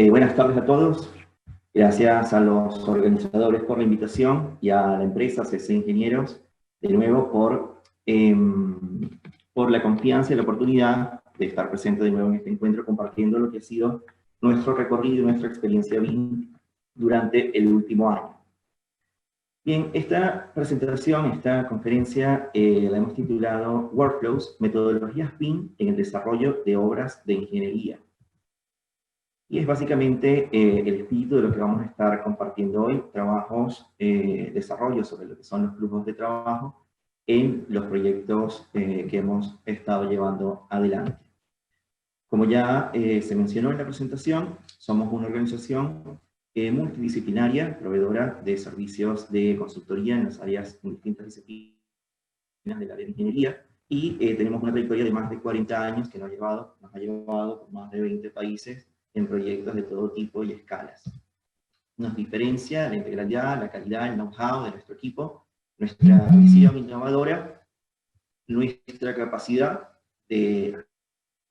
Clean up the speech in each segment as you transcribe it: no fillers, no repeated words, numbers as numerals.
Buenas tardes a todos. Gracias a los organizadores por la invitación y a la empresa CC Ingenieros, de nuevo, por la confianza y la oportunidad de estar presente de nuevo en este encuentro, compartiendo lo que ha sido nuestro recorrido y nuestra experiencia BIM durante el último año. Bien, esta presentación, esta conferencia, la hemos titulado Workflows, metodologías BIM en el desarrollo de obras de ingeniería. Y es básicamente el espíritu de lo que vamos a estar compartiendo hoy, desarrollo sobre lo que son los flujos de trabajo en los proyectos que hemos estado llevando adelante. Como ya se mencionó en la presentación, somos una organización multidisciplinaria, proveedora de servicios de consultoría en las áreas, en distintas disciplinas del área de ingeniería, y tenemos una trayectoria de más de 40 años que nos ha llevado por más de 20 países en proyectos de todo tipo y escalas. Nos diferencia la integralidad, la calidad, el know-how de nuestro equipo, nuestra visión innovadora, nuestra capacidad de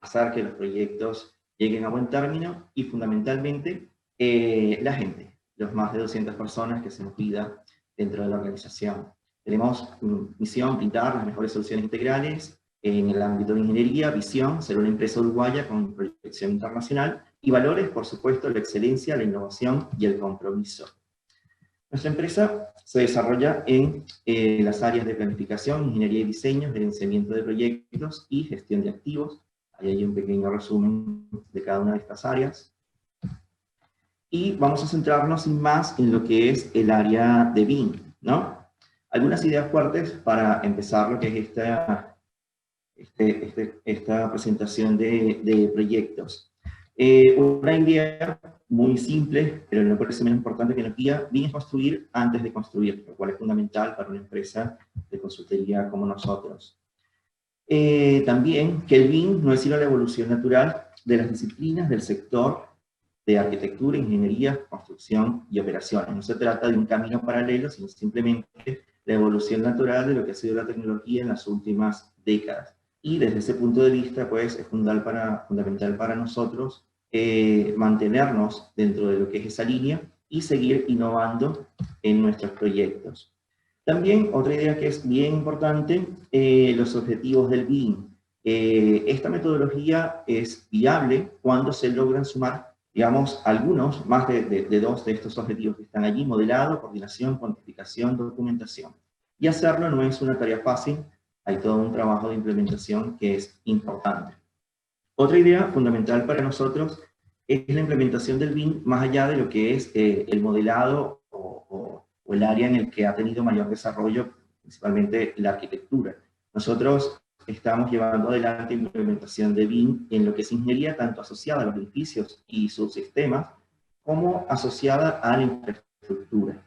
hacer que los proyectos lleguen a buen término y fundamentalmente la gente, los más de 200 personas que se nos pida dentro de la organización. Tenemos misión brindar las mejores soluciones integrales en el ámbito de ingeniería, visión, ser una empresa uruguaya con proyección internacional, y valores, por supuesto, la excelencia, la innovación y el compromiso. Nuestra empresa se desarrolla en las áreas de planificación, ingeniería y diseño, gerenciamiento de proyectos y gestión de activos. Ahí hay un pequeño resumen de cada una de estas áreas. Y vamos a centrarnos sin más en lo que es el área de BIM, ¿no? Algunas ideas fuertes para empezar lo que es esta presentación de proyectos. Una idea muy simple, pero no parece menos importante que nos guía: BIM es construir antes de construir, lo cual es fundamental para una empresa de consultoría como nosotros. También que el BIM no es sino la evolución natural de las disciplinas del sector de arquitectura, ingeniería, construcción y operaciones. No se trata de un camino paralelo, sino simplemente la evolución natural de lo que ha sido la tecnología en las últimas décadas. Y desde ese punto de vista, pues, es fundamental para nosotros mantenernos dentro de lo que es esa línea y seguir innovando en nuestros proyectos. También otra idea que es bien importante, los objetivos del BIM. Esta metodología es viable cuando se logran sumar, digamos, algunos, más de dos de estos objetivos que están allí: modelado, coordinación, cuantificación, documentación. Y hacerlo no es una tarea fácil, hay todo un trabajo de implementación que es importante. Otra idea fundamental para nosotros es la implementación del BIM más allá de lo que es el modelado o el área en el que ha tenido mayor desarrollo, principalmente la arquitectura. Nosotros estamos llevando adelante implementación de BIM en lo que es ingeniería, tanto asociada a los edificios y sus sistemas, como asociada a la infraestructura.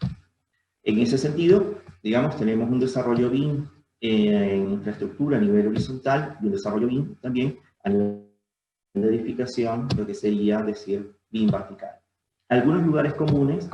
En ese sentido, digamos, tenemos un desarrollo BIM en infraestructura a nivel horizontal y un desarrollo BIM también a nivel de edificación, lo que sería decir BIM vertical. Algunos lugares comunes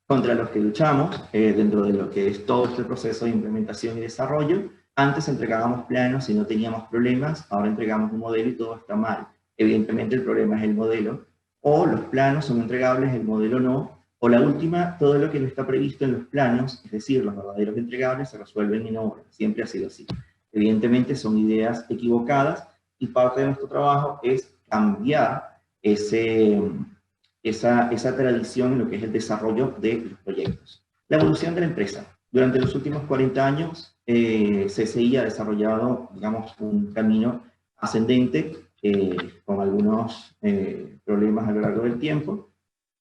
contra los que luchamos dentro de lo que es todo este proceso de implementación y desarrollo: antes entregábamos planos y no teníamos problemas, ahora entregamos un modelo y todo está mal. Evidentemente el problema es el modelo, o los planos son entregables, el modelo no, o la última, todo lo que no está previsto en los planos, es decir, los verdaderos entregables, se resuelven en obra. Siempre ha sido así. Evidentemente son ideas equivocadas y parte de nuestro trabajo es cambiar esa tradición en lo que es el desarrollo de los proyectos. La evolución de la empresa. Durante los últimos 40 años, CCI ha desarrollado, digamos, un camino ascendente con algunos problemas a lo largo del tiempo,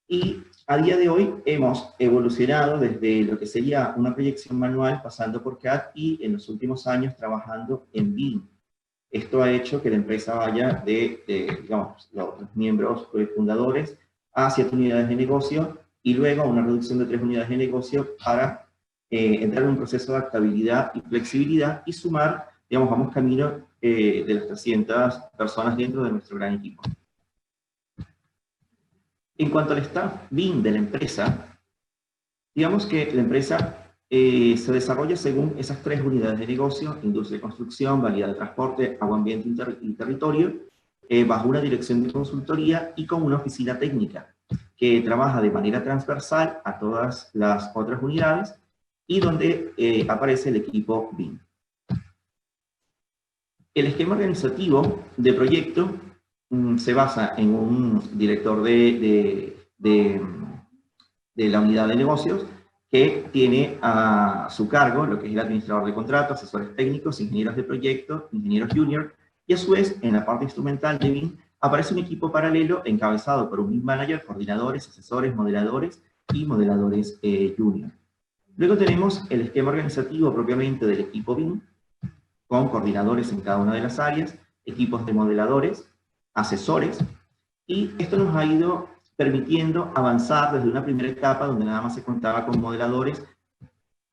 y a día de hoy hemos evolucionado desde lo que sería una proyección manual, pasando por CAD, y en los últimos años trabajando en BIM. Esto ha hecho que la empresa vaya digamos, los miembros fundadores a 7 unidades de negocio y luego a una reducción de 3 unidades de negocio para entrar en un proceso de adaptabilidad y flexibilidad y sumar, digamos, vamos camino de las 300 personas dentro de nuestro gran equipo. En cuanto al staff BIM de la empresa, digamos que la empresa se desarrolla según esas 3 unidades de negocio: industria y construcción, validad de transporte, agua, ambiente y territorio, bajo una dirección de consultoría y con una oficina técnica. que trabaja de manera transversal a todas las otras unidades y donde aparece el equipo BIM. El esquema organizativo de proyecto se basa en un director de la unidad de negocios que tiene a su cargo lo que es el administrador de contratos, asesores técnicos, ingenieros de proyecto, ingenieros junior, y a su vez, en la parte instrumental de BIM, aparece un equipo paralelo encabezado por un BIM manager, coordinadores, asesores, modeladores y modeladores junior. Luego tenemos el esquema organizativo propiamente del equipo BIM, con coordinadores en cada una de las áreas, equipos de modeladores, asesores, y esto nos ha ido permitiendo avanzar desde una primera etapa donde nada más se contaba con modeladores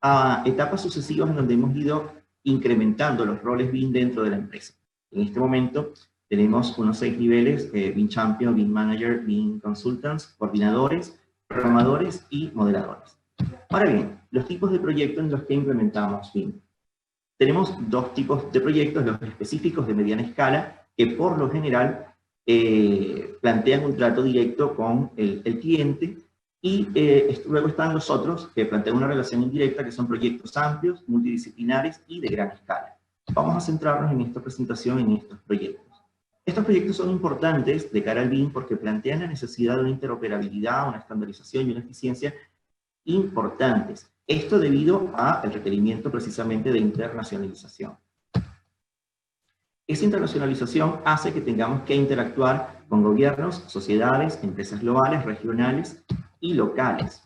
a etapas sucesivas en donde hemos ido incrementando los roles BIM dentro de la empresa. En este momento tenemos unos 6 niveles, BIM Champion, BIM Manager, BIM Consultants, coordinadores, programadores y modeladores. Ahora bien, los tipos de proyectos en los que implementamos BIM. Tenemos 2 tipos de proyectos, los específicos de mediana escala, que por lo general plantean un trato directo con el cliente, y luego están los otros que plantean una relación indirecta, que son proyectos amplios, multidisciplinares y de gran escala. Vamos a centrarnos en esta presentación en estos proyectos. Estos proyectos son importantes de cara al BIM porque plantean la necesidad de una interoperabilidad, una estandarización y una eficiencia importantes. Esto debido al requerimiento precisamente de internacionalización. Esa internacionalización hace que tengamos que interactuar con gobiernos, sociedades, empresas globales, regionales y locales,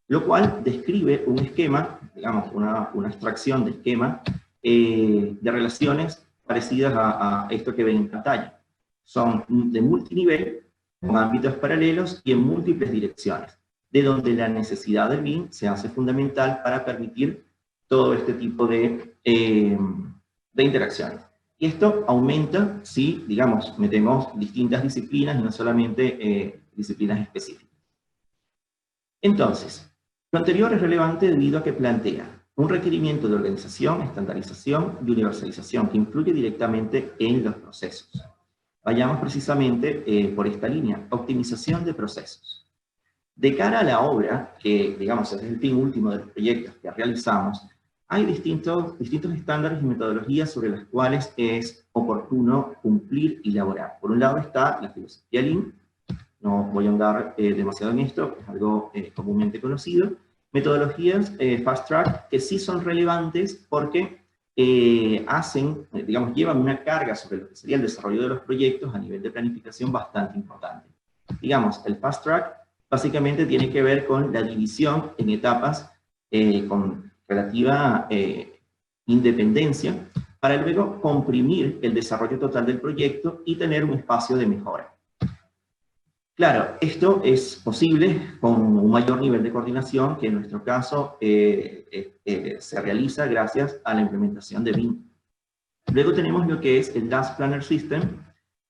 lo cual describe un esquema, digamos, una abstracción de esquema de relaciones parecidas a esto que ven en pantalla. Son de multinivel, con ámbitos paralelos y en múltiples direcciones, de donde la necesidad del BIM se hace fundamental para permitir todo este tipo de interacciones. Y esto aumenta si, digamos, metemos distintas disciplinas y no solamente disciplinas específicas. Entonces, lo anterior es relevante debido a que plantea un requerimiento de organización, estandarización y universalización que influye directamente en los procesos. Vayamos precisamente por esta línea, optimización de procesos. De cara a la obra, que digamos es el fin último de los proyectos que realizamos, hay distintos estándares y metodologías sobre las cuales es oportuno cumplir y elaborar. Por un lado está la filosofía Lean, no voy a ahondar demasiado en esto, es algo comúnmente conocido. Metodologías Fast Track que sí son relevantes porque llevan una carga sobre lo que sería el desarrollo de los proyectos a nivel de planificación bastante importante. Digamos, el Fast Track básicamente tiene que ver con la división en etapas con relativa independencia, para luego comprimir el desarrollo total del proyecto y tener un espacio de mejora. Claro, esto es posible con un mayor nivel de coordinación, que en nuestro caso se realiza gracias a la implementación de BIM. Luego tenemos lo que es el Task Planner System,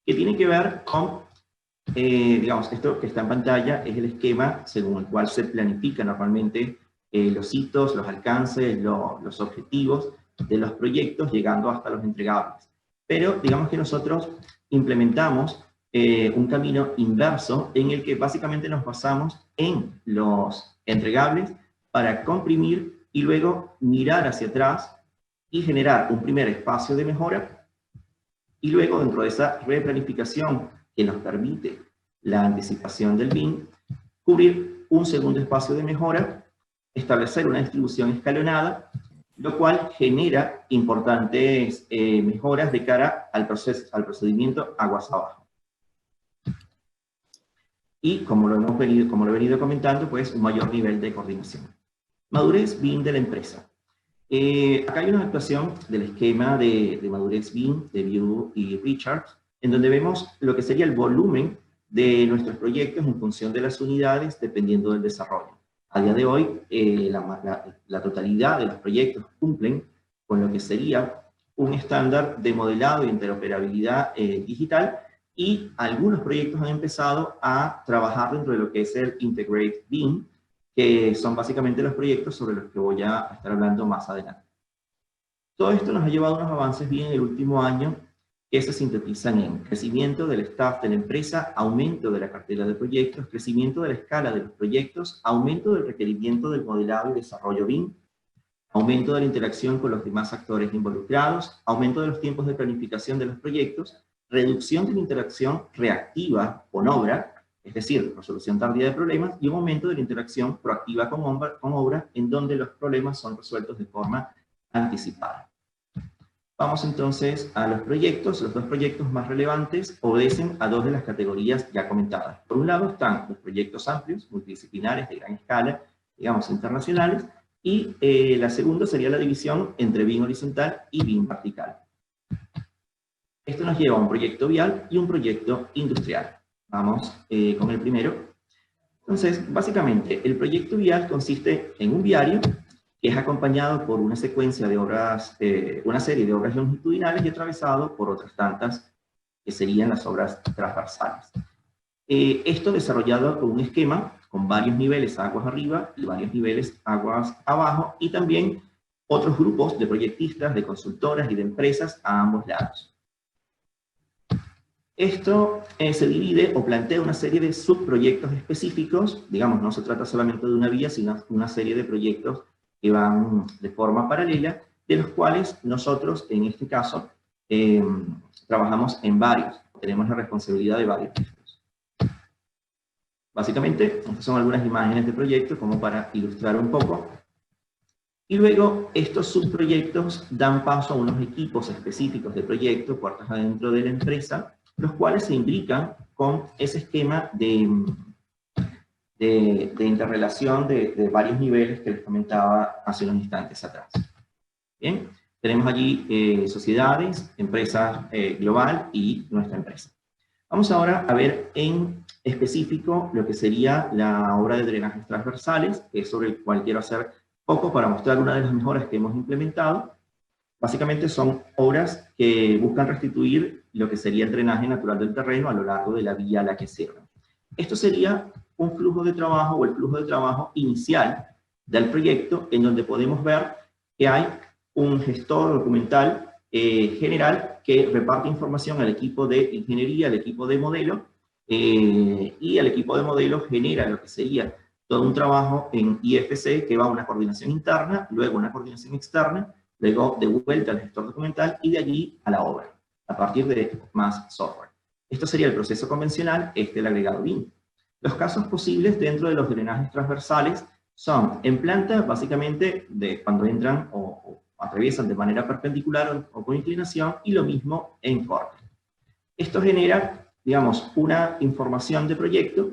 que tiene que ver con, digamos, esto que está en pantalla es el esquema según el cual se planifica normalmente los hitos, los alcances, los objetivos de los proyectos, llegando hasta los entregables. Pero digamos que nosotros implementamos un camino inverso en el que básicamente nos basamos en los entregables para comprimir y luego mirar hacia atrás y generar un primer espacio de mejora, y luego dentro de esa replanificación que nos permite la anticipación del BIM, cubrir un segundo espacio de mejora, establecer una distribución escalonada, lo cual genera importantes mejoras de cara al procedimiento aguas abajo. Y como lo he venido comentando, pues un mayor nivel de coordinación. Madurez BIM de la empresa. Acá hay una actuación del esquema de madurez BIM de View y Richard, en donde vemos lo que sería el volumen de nuestros proyectos en función de las unidades, dependiendo del desarrollo. A día de hoy, la totalidad de los proyectos cumplen con lo que sería un estándar de modelado e interoperabilidad digital, y algunos proyectos han empezado a trabajar dentro de lo que es el Integrate BIM, que son básicamente los proyectos sobre los que voy a estar hablando más adelante. Todo esto nos ha llevado a unos avances bien en el último año que se sintetizan en crecimiento del staff de la empresa, aumento de la cartera de proyectos, crecimiento de la escala de los proyectos, aumento del requerimiento del modelado y desarrollo BIM, aumento de la interacción con los demás actores involucrados, aumento de los tiempos de planificación de los proyectos, reducción de la interacción reactiva con obra, es decir, resolución tardía de problemas, y un aumento de la interacción proactiva con obra, en donde los problemas son resueltos de forma anticipada. Vamos entonces a los proyectos. Los dos proyectos más relevantes obedecen a dos de las categorías ya comentadas. Por un lado están los proyectos amplios, multidisciplinares, de gran escala, digamos internacionales, y la segunda sería la división entre BIM horizontal y BIM vertical. Esto nos lleva a un proyecto vial y un proyecto industrial. Vamos con el primero. Entonces, básicamente, el proyecto vial consiste en un viario que es acompañado por una secuencia de obras, una serie de obras longitudinales y atravesado por otras tantas que serían las obras transversales. Esto desarrollado con un esquema con varios niveles aguas arriba y varios niveles aguas abajo, y también otros grupos de proyectistas, de consultoras y de empresas a ambos lados. Esto se divide o plantea una serie de subproyectos específicos, digamos, no se trata solamente de una vía, sino una serie de proyectos que van de forma paralela, de los cuales nosotros, en este caso, trabajamos en varios, tenemos la responsabilidad de varios. Básicamente, estas son algunas imágenes de proyectos como para ilustrar un poco. Y luego, estos subproyectos dan paso a unos equipos específicos de proyectos, puertas adentro de la empresa, los cuales se imbrican con ese esquema de interrelación de varios niveles que les comentaba hace unos instantes atrás. Bien, tenemos allí sociedades, empresas global y nuestra empresa. Vamos ahora a ver en específico lo que sería la obra de drenajes transversales, que es sobre el cual quiero hacer poco para mostrar una de las mejoras que hemos implementado. Básicamente son obras que buscan restituir lo que sería el drenaje natural del terreno a lo largo de la vía a la que sirven. Esto sería un flujo de trabajo o el flujo de trabajo inicial del proyecto, en donde podemos ver que hay un gestor documental general que reparte información al equipo de ingeniería, al equipo de modelo, y el equipo de modelo genera lo que sería todo un trabajo en IFC que va a una coordinación interna, luego una coordinación externa, luego de vuelta al gestor documental y de allí a la obra, a partir de más software. Esto sería el proceso convencional, el agregado BIM. Los casos posibles dentro de los drenajes transversales son en planta, básicamente, de cuando entran o atraviesan de manera perpendicular o con inclinación, y lo mismo en corte. Esto genera, digamos, una información de proyecto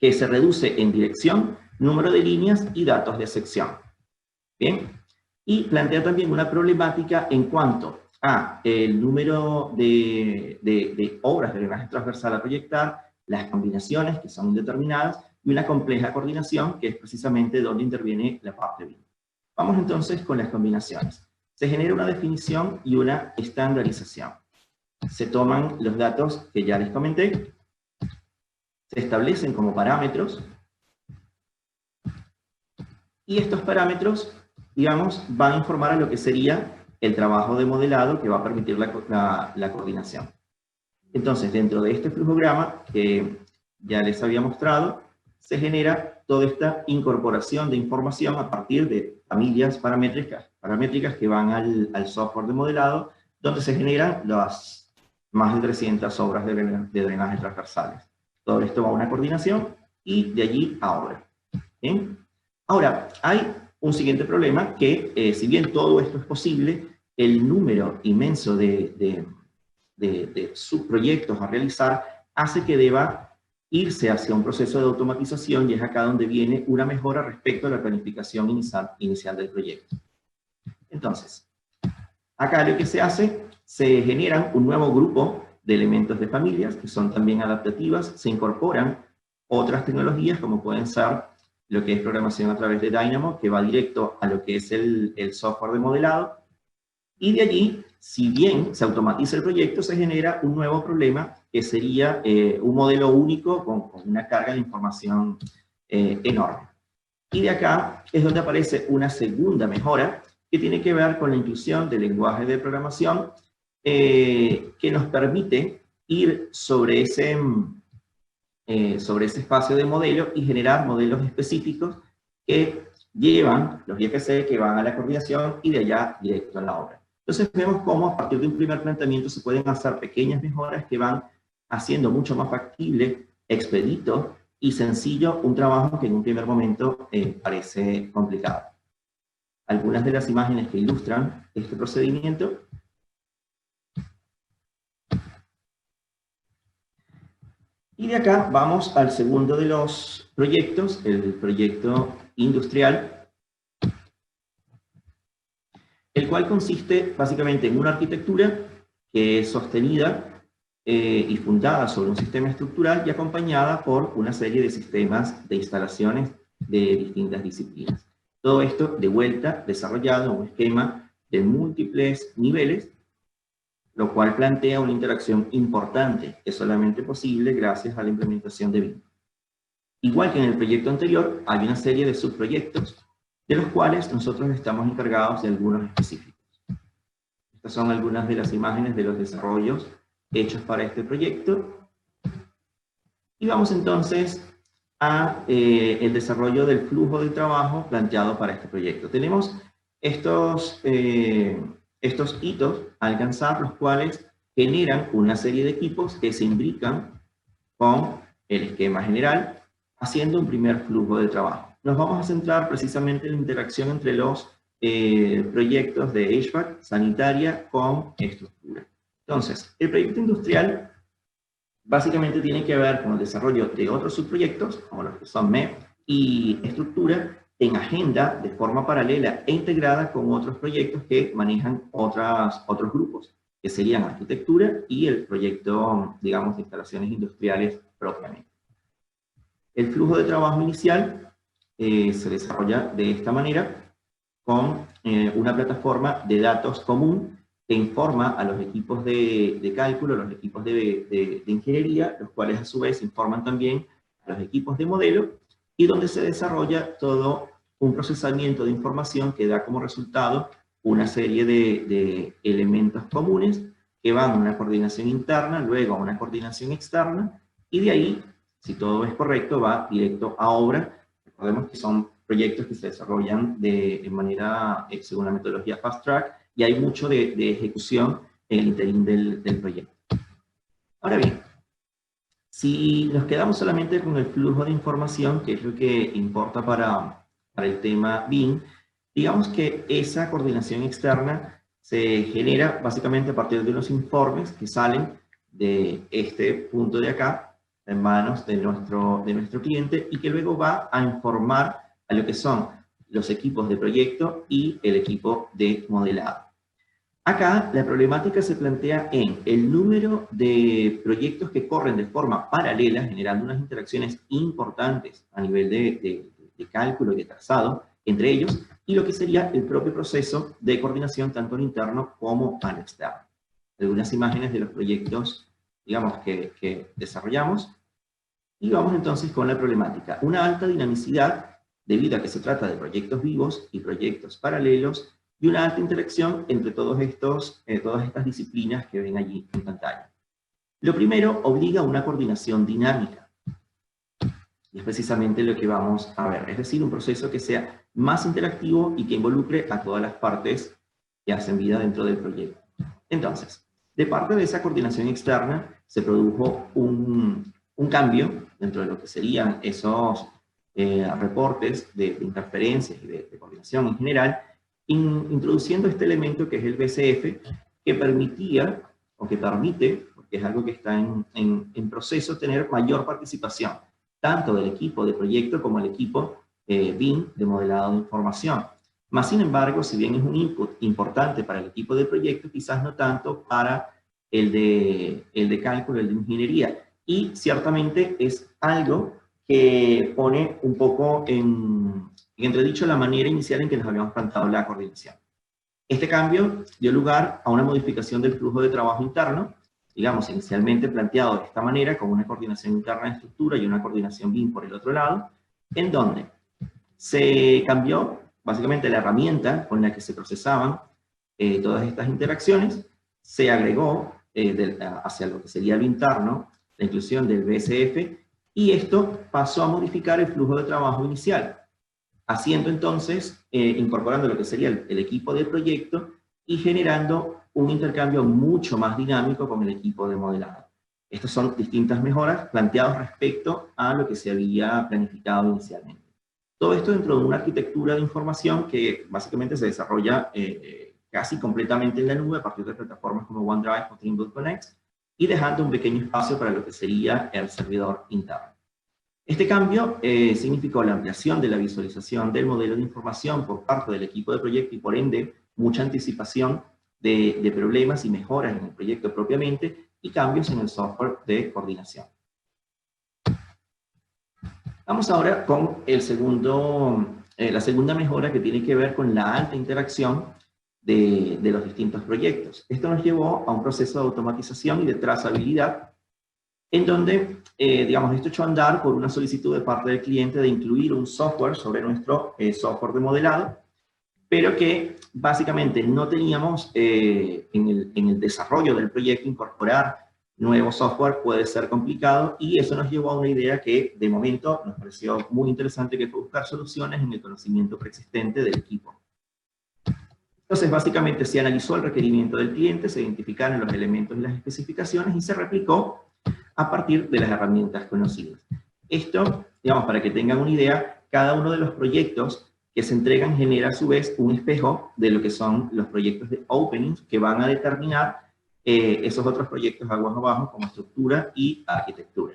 que se reduce en dirección, número de líneas y datos de sección. Bien, y plantea también una problemática en cuanto a el número de obras de drenaje transversal a proyectar, las combinaciones que son indeterminadas y una compleja coordinación que es precisamente donde interviene la parte BIM. Vamos entonces con las combinaciones. Se genera una definición y una estandarización. Se toman los datos que ya les comenté, se establecen como parámetros, y estos parámetros, digamos, van a informar a lo que sería el trabajo de modelado que va a permitir la coordinación. Entonces, dentro de este flujograma que ya les había mostrado, se genera toda esta incorporación de información a partir de familias paramétricas que van al software de modelado, donde se generan las más de 300 obras de drenaje transversales. Todo esto va a una coordinación y de allí a obra. ¿Bien? Ahora, hay un siguiente problema que, si bien todo esto es posible, el número inmenso de subproyectos a realizar hace que deba irse hacia un proceso de automatización, y es acá donde viene una mejora respecto a la planificación inicial del proyecto. Entonces, acá lo que se hace, se generan un nuevo grupo de elementos de familias que son también adaptativas, se incorporan otras tecnologías como pueden ser lo que es programación a través de Dynamo, que va directo a lo que es el software de modelado, y de allí, si bien se automatiza el proyecto, se genera un nuevo problema que sería un modelo único con una carga de información enorme. Y de acá es donde aparece una segunda mejora que tiene que ver con la inclusión de lenguajes de programación que nos permite ir sobre ese espacio de modelo y generar modelos específicos que llevan los IFC que van a la coordinación y de allá directo a la obra. Entonces vemos cómo a partir de un primer planteamiento se pueden hacer pequeñas mejoras que van haciendo mucho más factible, expedito y sencillo un trabajo que en un primer momento parece complicado. Algunas de las imágenes que ilustran este procedimiento. Y de acá vamos al segundo de los proyectos, el proyecto industrial, el cual consiste básicamente en una arquitectura que es sostenida y fundada sobre un sistema estructural y acompañada por una serie de sistemas de instalaciones de distintas disciplinas. Todo esto de vuelta desarrollado en un esquema de múltiples niveles, lo cual plantea una interacción importante que es solamente posible gracias a la implementación de BIM. Igual que en el proyecto anterior, hay una serie de subproyectos, de los cuales nosotros estamos encargados de algunos específicos. Estas son algunas de las imágenes de los desarrollos hechos para este proyecto. Y vamos entonces a el desarrollo del flujo de trabajo planteado para este proyecto. Tenemos estos hitos a alcanzar, los cuales generan una serie de equipos que se imbrican con el esquema general, haciendo un primer flujo de trabajo. Nos vamos a centrar precisamente en la interacción entre los proyectos de HVAC, sanitaria, con estructura. Entonces, el proyecto industrial básicamente tiene que ver con el desarrollo de otros subproyectos, como los que son MEP y estructura, en agenda de forma paralela e integrada con otros proyectos que manejan otros grupos, que serían arquitectura y el proyecto, digamos, de instalaciones industriales propiamente. El flujo de trabajo inicial se desarrolla de esta manera, con una plataforma de datos común que informa a los equipos de cálculo, a los equipos de ingeniería, los cuales a su vez informan también a los equipos de modelo, y donde se desarrolla todo un procesamiento de información que da como resultado una serie de elementos comunes que van a una coordinación interna, luego a una coordinación externa, y de ahí, si todo es correcto, va directo a obra. Recordemos que son proyectos que se desarrollan de manera, según la metodología Fast Track, y hay mucho de ejecución en el interín del proyecto. Ahora bien, si nos quedamos solamente con el flujo de información, que es lo que importa para el tema BIM, digamos que esa coordinación externa se genera básicamente a partir de unos informes que salen de este punto de acá, en manos de nuestro cliente, y que luego va a informar a lo que son los equipos de proyecto y el equipo de modelado. Acá la problemática se plantea en el número de proyectos que corren de forma paralela, generando unas interacciones importantes a nivel de cálculo y de trazado entre ellos, y lo que sería el propio proceso de coordinación tanto al interno como al externo. Algunas imágenes de los proyectos, digamos, que desarrollamos, y vamos entonces con la problemática. Una alta dinamicidad, debido a que se trata de proyectos vivos y proyectos paralelos, y una alta interacción entre todas estas disciplinas que ven allí en pantalla. Lo primero obliga a una coordinación dinámica, y es precisamente lo que vamos a ver, es decir, un proceso que sea más interactivo y que involucre a todas las partes que hacen vida dentro del proyecto. Entonces, de parte de esa coordinación externa, se produjo un cambio dentro de lo que serían esos reportes de interferencias y de coordinación en general, introduciendo este elemento que es el BCF, que permitía, o que permite, porque es algo que está en proceso, tener mayor participación, tanto del equipo de proyecto como el equipo BIM de modelado de información. Más sin embargo, si bien es un input importante para el equipo de proyecto, quizás no tanto para el de cálculo, el de ingeniería. Y ciertamente es algo que pone un poco en entredicho la manera inicial en que nos habíamos planteado la coordinación. Este cambio dio lugar a una modificación del flujo de trabajo interno, digamos, inicialmente planteado de esta manera, con una coordinación interna de estructura y una coordinación BIM por el otro lado, en donde se cambió básicamente la herramienta con la que se procesaban todas estas interacciones, se agregó hacia lo que sería lo interno, la inclusión del BSF, y esto pasó a modificar el flujo de trabajo inicial, haciendo entonces, incorporando lo que sería el equipo de proyecto y generando un intercambio mucho más dinámico con el equipo de modelado. Estas son distintas mejoras planteadas respecto a lo que se había planificado inicialmente. Todo esto dentro de una arquitectura de información que básicamente se desarrolla casi completamente en la nube a partir de plataformas como OneDrive o Trimble Connect, y dejando un pequeño espacio para lo que sería el servidor interno. Este cambio significó la ampliación de la visualización del modelo de información por parte del equipo de proyecto y por ende mucha anticipación de problemas y mejoras en el proyecto propiamente y cambios en el software de coordinación. Vamos ahora con la segunda mejora que tiene que ver con la alta interacción de los distintos proyectos. Esto nos llevó a un proceso de automatización y de trazabilidad en donde, digamos, esto echó a andar por una solicitud de parte del cliente de incluir un software sobre nuestro software de modelado, pero que básicamente no teníamos en el desarrollo del proyecto. Incorporar nuevo software puede ser complicado, y eso nos llevó a una idea que de momento nos pareció muy interesante, que fue buscar soluciones en el conocimiento preexistente del equipo. Entonces, básicamente se analizó el requerimiento del cliente, se identificaron los elementos y las especificaciones y se replicó a partir de las herramientas conocidas. Esto, digamos, para que tengan una idea, cada uno de los proyectos que se entregan genera a su vez un espejo de lo que son los proyectos de openings que van a determinar esos otros proyectos aguas abajo como estructura y arquitectura.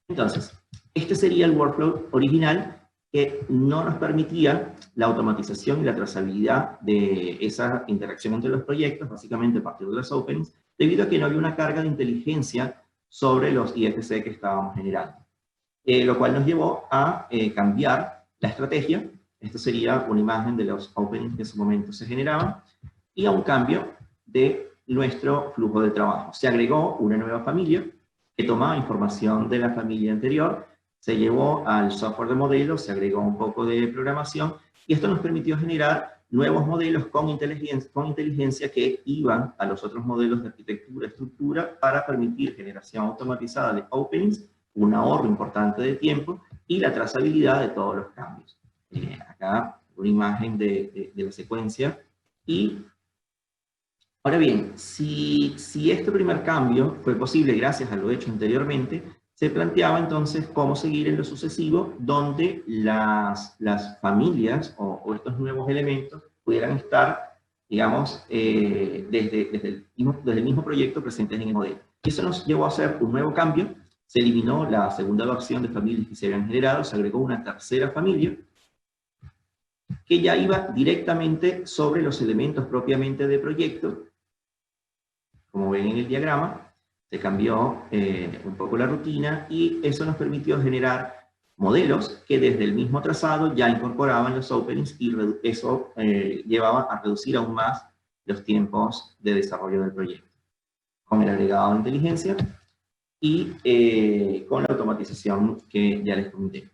Entonces, este sería el workflow original que no nos permitía la automatización y la trazabilidad de esa interacción entre los proyectos, básicamente a partir de los openings, debido a que no había una carga de inteligencia sobre los IFC que estábamos generando. Lo cual nos llevó a cambiar la estrategia. Esto sería una imagen de los openings que en su momento se generaban, y a un cambio de nuestro flujo de trabajo. Se agregó una nueva familia que tomaba información de la familia anterior, se llevó al software de modelo, se agregó un poco de programación, y esto nos permitió generar nuevos modelos con inteligencia que iban a los otros modelos de arquitectura, estructura, para permitir generación automatizada de openings, un ahorro importante de tiempo y la trazabilidad de todos los cambios. Acá una imagen de la secuencia. Y ahora bien, si este primer cambio fue posible gracias a lo hecho anteriormente, se planteaba entonces cómo seguir en lo sucesivo, donde las familias o estos nuevos elementos pudieran estar, digamos, desde el mismo proyecto presentes en el modelo. Y eso nos llevó a hacer un nuevo cambio. Se eliminó la segunda versión de familias que se habían generado, se agregó una tercera familia, que ya iba directamente sobre los elementos propiamente de proyecto. Como ven en el diagrama, se cambió un poco la rutina, y eso nos permitió generar modelos que desde el mismo trazado ya incorporaban los openings, y eso llevaba a reducir aún más los tiempos de desarrollo del proyecto, con el agregado de inteligencia y con la automatización que ya les comenté.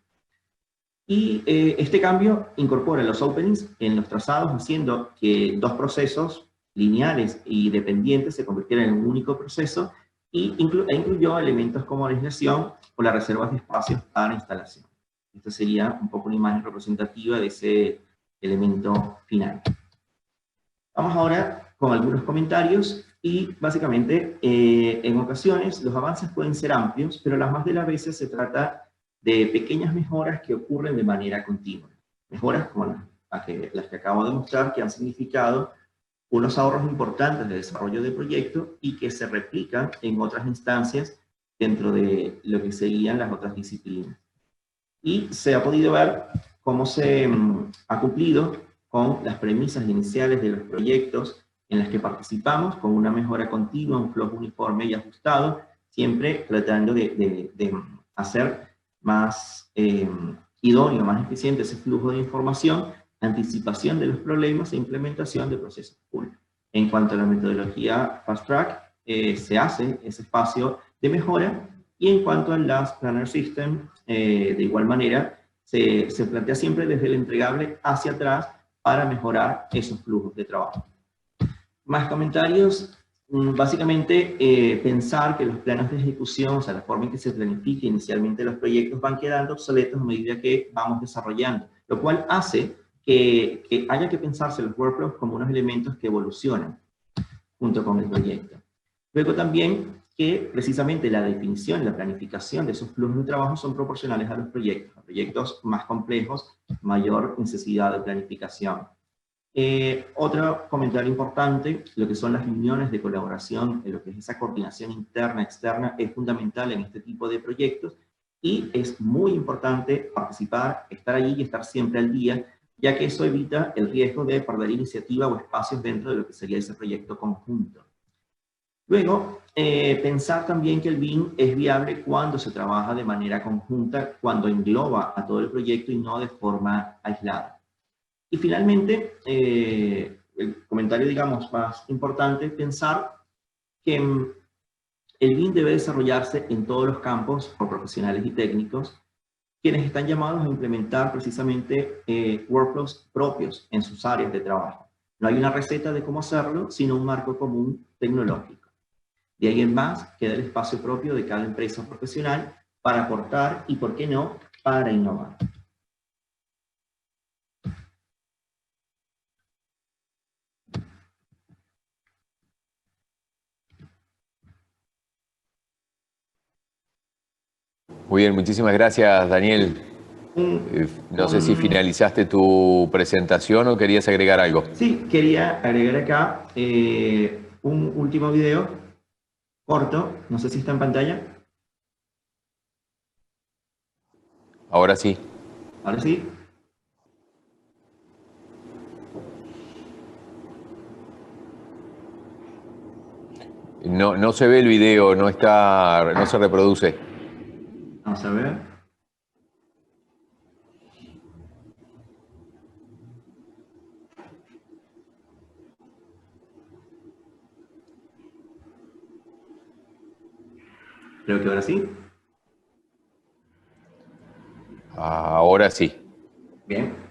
Y este cambio incorpora los openings en los trazados, haciendo que dos procesos lineales y dependientes se convirtieran en un único proceso, e incluyó elementos como la aislación o las reservas de espacios para instalación. Esta sería un poco una imagen representativa de ese elemento final. Vamos ahora con algunos comentarios, y básicamente en ocasiones los avances pueden ser amplios, pero las más de las veces se trata de pequeñas mejoras que ocurren de manera continua. Mejoras como las que acabo de mostrar, que han significado unos ahorros importantes de desarrollo de proyecto y que se replican en otras instancias dentro de lo que serían las otras disciplinas. Y se ha podido ver cómo se ha cumplido con las premisas iniciales de los proyectos en las que participamos, con una mejora continua, un flujo uniforme y ajustado, siempre tratando de hacer más idóneo, más eficiente ese flujo de información, anticipación de los problemas e implementación de procesos full. En cuanto a la metodología Fast Track, se hace ese espacio de mejora, y en cuanto a las Planner System, de igual manera, se plantea siempre desde el entregable hacia atrás para mejorar esos flujos de trabajo. Más comentarios. Básicamente, pensar que los planos de ejecución, o sea, la forma en que se planifica inicialmente los proyectos, van quedando obsoletos a medida que vamos desarrollando, lo cual hace que haya que pensarse los workflows como unos elementos que evolucionan junto con el proyecto. Luego también que precisamente la definición y la planificación de esos flujos de trabajo son proporcionales a los proyectos. A proyectos más complejos, mayor necesidad de planificación. Otro comentario importante, lo que son las reuniones de colaboración, lo que es esa coordinación interna, externa, es fundamental en este tipo de proyectos y es muy importante participar, estar allí y estar siempre al día, ya que eso evita el riesgo de perder iniciativa o espacios dentro de lo que sería ese proyecto conjunto. Luego, pensar también que el BIM es viable cuando se trabaja de manera conjunta, cuando engloba a todo el proyecto y no de forma aislada. Y finalmente, el comentario, digamos, más importante, pensar que el BIM debe desarrollarse en todos los campos por profesionales y técnicos, quienes están llamados a implementar precisamente workflows propios en sus áreas de trabajo. No hay una receta de cómo hacerlo, sino un marco común tecnológico. De ahí en más, queda el espacio propio de cada empresa profesional para aportar y, por qué no, para innovar. Muy bien, muchísimas gracias, Daniel. No sé si finalizaste tu presentación o querías agregar algo. Sí, quería agregar acá un último video corto, no sé si está en pantalla. Ahora sí. Ahora sí. No se ve el video, no se reproduce. Vamos a ver. Creo que ahora sí. Ahora sí. Bien.